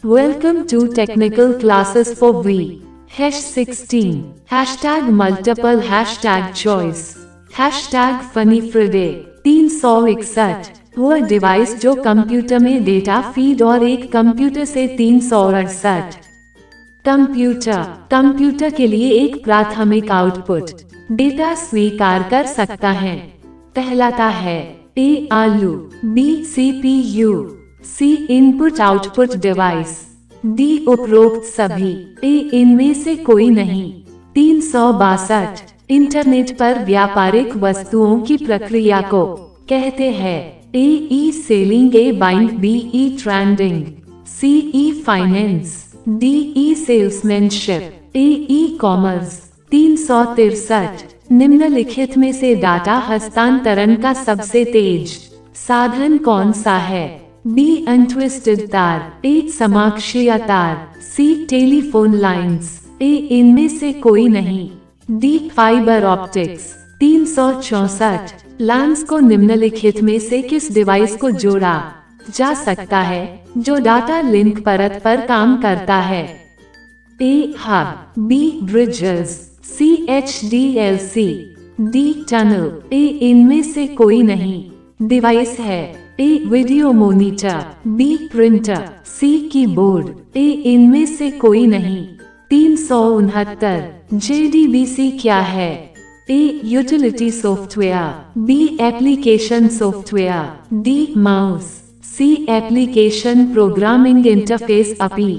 Welcome to Technical Classes for V. #16 #multiple #choice #funnyfriday 361 वह device जो computer में data feed और एक कंप्यूटर से 368 कंप्यूटर के लिए एक प्राथमिक आउटपुट डेटा स्वीकार कर सकता है। कहलाता है ए आलू, B CPU, C input output device, D उपरोक्त सभी, ए इनमें से कोई नहीं। 362 इंटरनेट पर व्यापारिक वस्तुओं की प्रक्रिया को कहते हैं ए ई सेलिंग, ए बाइंग, बी ई ट्रेंडिंग, सी ई फाइनेंस, डी ई सेल्समैनशिप, ए ई कॉमर्स। 363 निम्नलिखित में से डाटा हस्तांतरण का सबसे तेज साधन कौन सा है? बी अनट्विस्टेड तार, ए समाक्षीय तार, सी टेलीफोन लाइंस, ए इनमें से कोई नहीं। D fibre optics. 364 लांस को निम्नलिखित में से किस डिवाइस को जोड़ा जा सकता है जो डाटा लिंक परत पर काम करता है? A hub, B bridges, C HDLC, D tunnel, A इनमें से कोई नहीं। डिवाइस है A video monitor, B printer, C keyboard, A इनमें से कोई नहीं। 369 JDBC क्या है? A utility software, B application software, D mouse, C application programming interface API,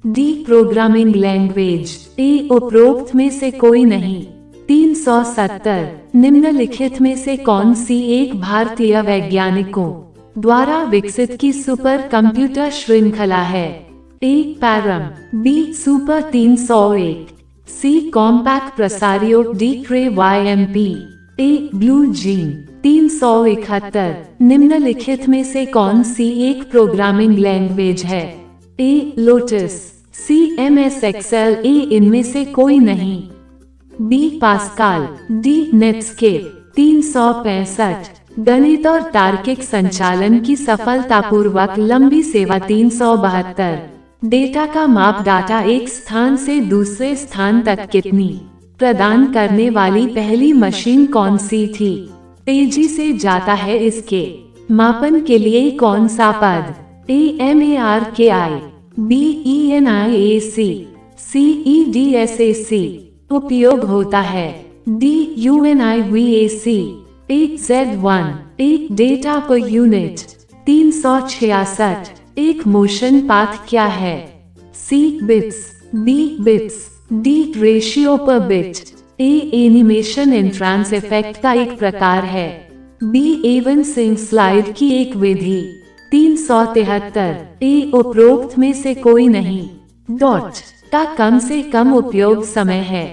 D programming language, A उपरोक्त में से कोई नहीं। 370 निम्नलिखित में से कौन सी एक भारतीय वैज्ञानिकों द्वारा विकसित की सुपर कंप्यूटर श्रृंखला है? A Param, B super 301, C Compaq Presario, D Cray YMP, A Blue Gene. 371 निम्नलिखित में से कौन सी एक प्रोग्रामिंग लैंग्वेज है? A lotus, C MS Excel, ए इनमें से कोई नहीं। B pascal, D Netscape. 365 गणित और तार्किक संचालन की सफलतापूर्वक लंबी सेवा। 372 डेटा का माप, डाटा एक स्थान से दूसरे स्थान तक कितनी प्रदान करने वाली पहली मशीन कौन सी थी? तेजी से जाता है इसके मापन के लिए कौन सा पद? A MARKI, B ENIAC, C EDSAC उपयोग होता है, D UNIVAC, A Z1, A data पर यूनिट। 366 एक मोशन पाथ क्या है? C bits, B bits, D ratio पर bit, A animation entrance effect का एक प्रकार है, बी एवनसिंग स्लाइड की एक विधि। 373 ए उपरोक्त में से कोई नहीं। डॉट का कम से कम उपयोग समय है,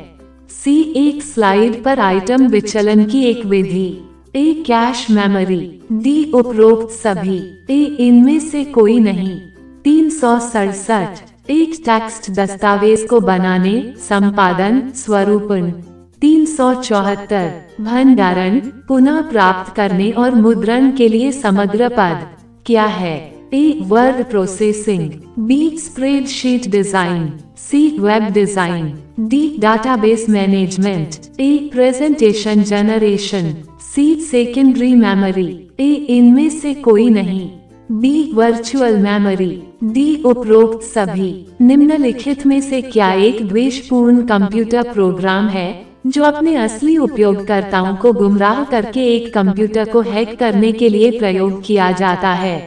सी एक स्लाइड पर आइटम विचलन की एक विधि, ए कैश मेमोरी, डी उपरोक्त सभी, ए इनमें से कोई नहीं। 367 एक टेक्स्ट दस्तावेज को बनाने, संपादन, स्वरूपण। 374 भंडारण, पुनः प्राप्त करने और मुद्रण के लिए समग्र पद क्या है? A word processing, B spreadsheet design, C web design, D database management, A presentation generation, C secondary memory, A इनमें से कोई नहीं। बी वर्चुअल मेमोरी, डी उपरोक्त सभी। निम्नलिखित में से क्या एक द्वेषपूर्ण कंप्यूटर प्रोग्राम है जो अपने असली उपयोगकर्ताओं को गुमराह करके एक कंप्यूटर को हैक करने के लिए प्रयोग किया जाता है?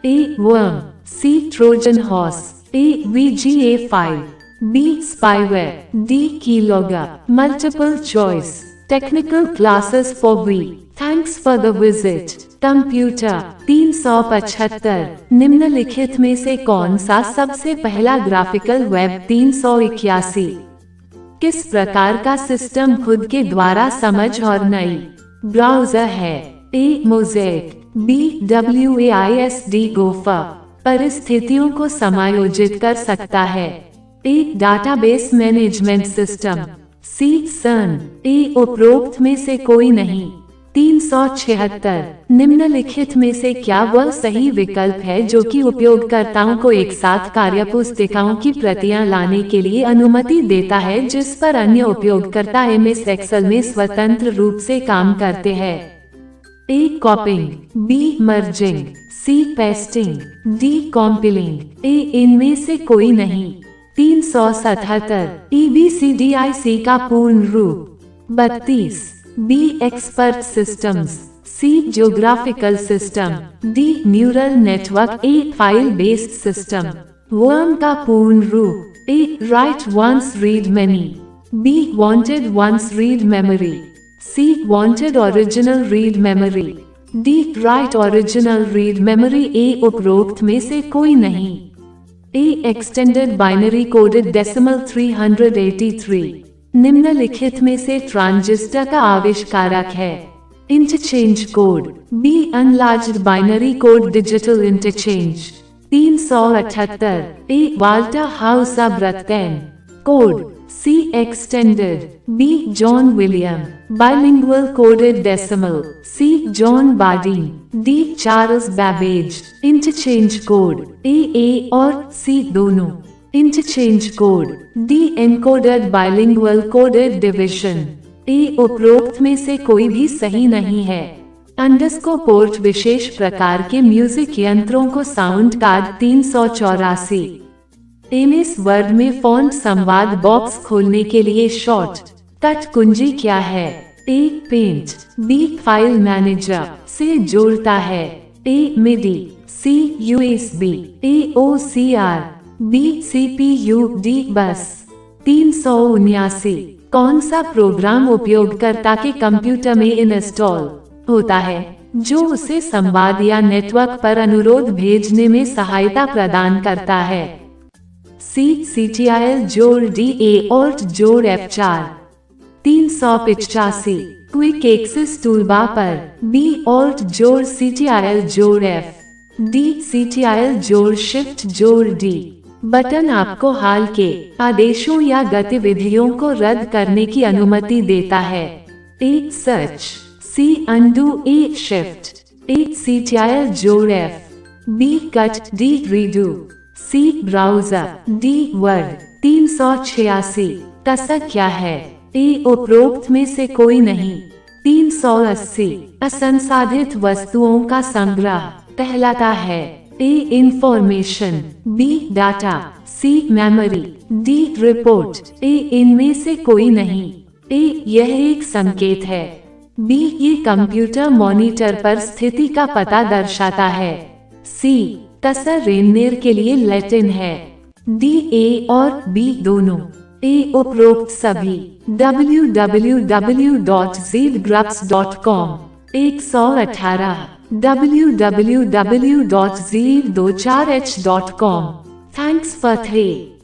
A worm, C Trojan horse, A VGA5, B spyware, D keylogger. Multiple choice technical classes for V. Thanks for the visit. Computer. 375 निम्नलिखित में से कौन सा सबसे पहला ग्राफिकल वेब? 381 किस प्रकार का सिस्टम खुद के द्वारा समझ और नई ब्राउजर है? ए मोज़ेक, बी WAISD गोफर, परिस्थितियों को समायोजित कर सकता है, ए डाटाबेस मैनेजमेंट सिस्टम, सी सन, ए उपरोक्त में से कोई नहीं। 376 निम्नलिखित में से क्या वह सही विकल्प है जो कि उपयोगकर्ताओं को एक साथ कार्यपुस्तिकाओं की प्रतियां लाने के लिए अनुमति देता है जिस पर अन्य उपयोगकर्ता MS एक्सेल में स्वतंत्र रूप से काम करते हैं? A. कॉपिंग, B. Merging, C. Pasting, D. कॉम्पिलिंग। A. इनमें से कोई नहीं। 377 EBCDIC का पूर्ण रूप। 32 B. Expert systems, C. Geographical system, D. Neural network, A. File based system. WORM का पूर्ण रूप। A. Write once read many, B. Wanted once read memory, C. Wanted original read memory, D. Write original read memory. A. उपरोक्त में से कोई नहीं। A. Extended binary coded decimal 383 निम्नलिखित में से ट्रांजिस्टर का आविष्कारक है? Interchange code, B. Enlarged binary code digital interchange. 378 A. Walter house Brattain code, C. Extended, B. John William bilingual coded decimal, C. John Bardeen, D. Charles Babbage. Interchange code A और C दोनों। Interchange code D. Encoded bilingual coded division. A. उपरोक्त में से कोई भी सही नहीं है। अंडरस्कोर पोर्ट विशेष प्रकार के म्यूजिक यंत्रों को साउंड कार्ड। 384 MS वर्ड में फॉन्ट संवाद बॉक्स खोलने के लिए शॉर्ट कट कुंजी क्या है? A. Paint, B. File manager से जोड़ता है, A. MIDI, C. USB, A. OCR, B. CPU, D. बस। 379 कौन सा प्रोग्राम उपयोगकर्ता के कंप्यूटर में इंस्टॉल होता है जो उसे संवाद या नेटवर्क पर अनुरोध भेजने में सहायता प्रदान करता है? C. CTRL जोड़ D. A. और जोड़ F4। 385 क्विक एक्सेस टूलबार पर B. और जोड़ CTRL जोड़ F, D. CTRL जोड़ शिफ्ट जोड़ D। बटन आपको हाल के आदेशों या गतिविधियों को रद्द करने की अनुमति देता है। A. Search, C. Undo, A. Shift, A. CTRL जोड़ F, B. Cut, D. Redo, C. Browser, D. Word. 386 टसक क्या है? A. उपरोक्त में से कोई नहीं। 380 असंसाधित वस्तुओं का संग्रह कहलाता है? A. Information, B. Data, C. Memory, D. Report. A. इनमें से कोई नहीं। A. यह एक संकेत है, B. ये कंप्यूटर मॉनिटर पर स्थिति का पता दर्शाता है, C. टसर रेननेर के लिए लैटिन है, D. A और B दोनों। A. उपरोक्त सभी। www.zgrups.com 118 www.z24h.com थैंक्स फॉर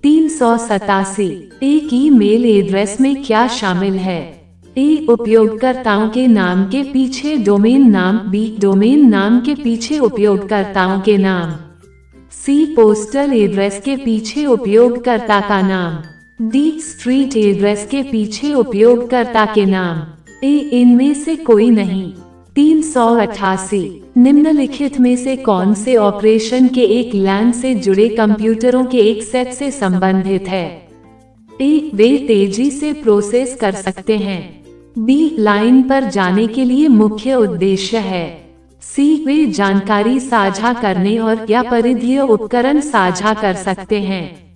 387 एक ईमेल एड्रेस में क्या शामिल है? A. उपयोगकर्ताओं के नाम के पीछे डोमेन नाम, B. डोमेन नाम के पीछे उपयोगकर्ताओं के नाम, C. पोस्टल एड्रेस के पीछे उपयोगकर्ता का नाम, D. स्ट्रीट एड्रेस के पीछे उपयोगकर्ता के नाम। A. इनमें से कोई नहीं। 388 निम्नलिखित में से कौन से ऑपरेशन के एक लैन से जुड़े कंप्यूटरों के एक सेट से संबंधित है? A. वे तेजी से प्रोसेस कर सकते हैं, B. लाइन पर जाने के लिए मुख्य उद्देश्य है, C. वे जानकारी साझा करने और या परिधीय उपकरण साझा कर सकते हैं,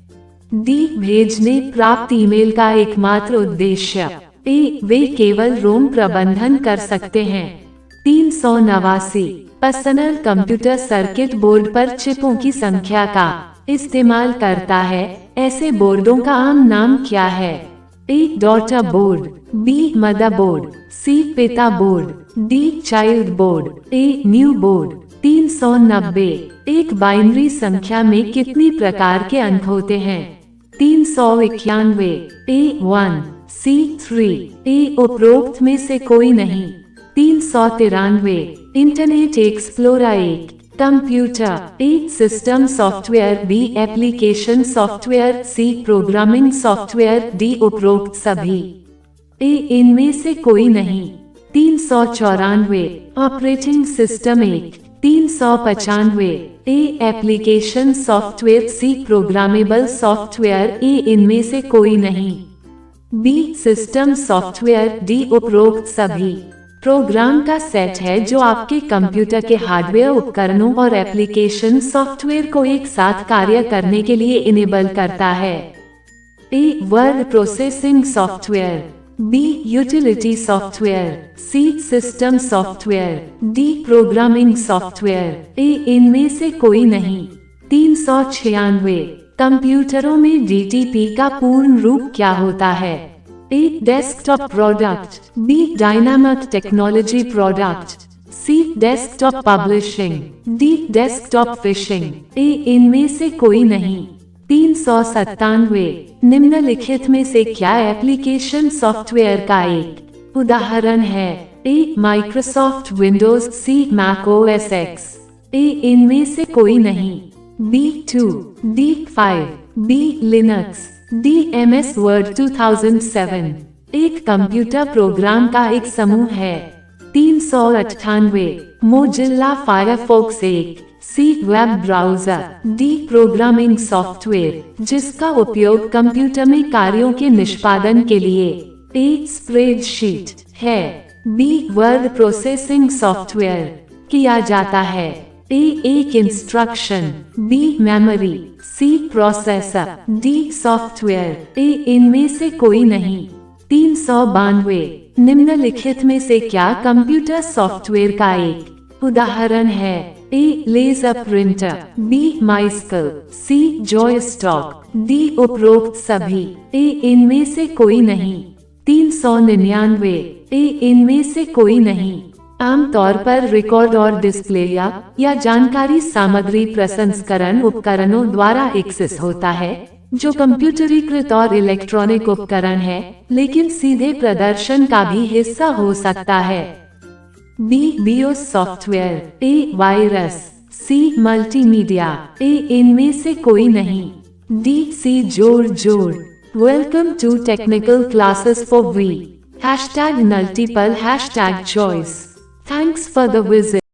D. भेजने प्राप्त ईमेल का एकमात्र उद्देश्य, A. वे केवल रोम प्रबंधन कर सकते हैं। 389 पर्सनल कंप्यूटर सर्किट बोर्ड पर चिपों की संख्या का इस्तेमाल करता है, ऐसे बोर्डों का आम नाम क्या है? A. Daughter board, B. Motherboard, C. पिता board, D. Child board, A. New board. 390 एक बाइनरी संख्या में कितनी प्रकार के अंक होते हैं? 391 A. 1, C. 3, A. उपरोक्त में से कोई नहीं। 393 internet explorer 1 computer, A. System software, B. Application software, C. Programming software, D. उपरोक्त सभी। A. इनमें से कोई नहीं। 394, operating system 1, 395, A application software, C programmable software, A इनमें से कोई नहीं, बी सिस्टम सॉफ्टवेयर, डी उपरोक्त सभी। प्रोग्राम का सेट है जो आपके कंप्यूटर के हार्डवेयर उपकरणों और एप्लीकेशन सॉफ्टवेयर को एक साथ कार्य करने के लिए इनेबल करता है। A word processing software, B utility software, C system software, D programming software, A इनमें से कोई नहीं। 396, कंप्यूटरों में डीटीपी का पूर्ण रूप क्या होता है? A desktop product, B dynamic technology product, C desktop publishing, D desktop phishing, A इनमें से कोई नहीं। 397, निम्नलिखित में से क्या एप्लीकेशन सॉफ्टवेयर का एक उदाहरण है? A Microsoft Windows, C Mac OS X, A इनमें से कोई नहीं। B2, D5, B Linux, D MS Word 2007, एक कंप्यूटर प्रोग्राम का एक समूह है। 398, Mozilla Firefox 1, C web browser, D programming software जिसका उपयोग कंप्यूटर में कार्यों के निष्पादन के लिए, A स्प्रेडशीट है, B वर्ड प्रोसेसिंग सॉफ्टवेयर किया जाता है, ए एक instruction, B memory, C processor, D software, A इनमें से कोई नहीं। 392, निम्नलिखित में से क्या कंप्यूटर सॉफ्टवेयर का एक उदाहरण है? ए लेजर प्रिंटर, बी माइस्कल, सी जॉयस्टॉक, डी उपरोक्त सभी, ए इनमें से कोई नहीं। 399, ए इनमें से कोई नहीं। आमतौर पर रिकॉर्ड और डिस्प्ले या जानकारी सामग्री प्रसंस्करण उपकरणों द्वारा एक्सेस होता है, जो कंप्यूटरीकृत और इलेक्ट्रॉनिक उपकरण है, लेकिन सीधे प्रदर्शन का भी हिस्सा हो सकता है। B BIOS software, A virus, C multimedia, A इनमें से कोई नहीं। डी सी जोड़। Welcome to technical classes for we #multiple #choice। Thanks for the visit.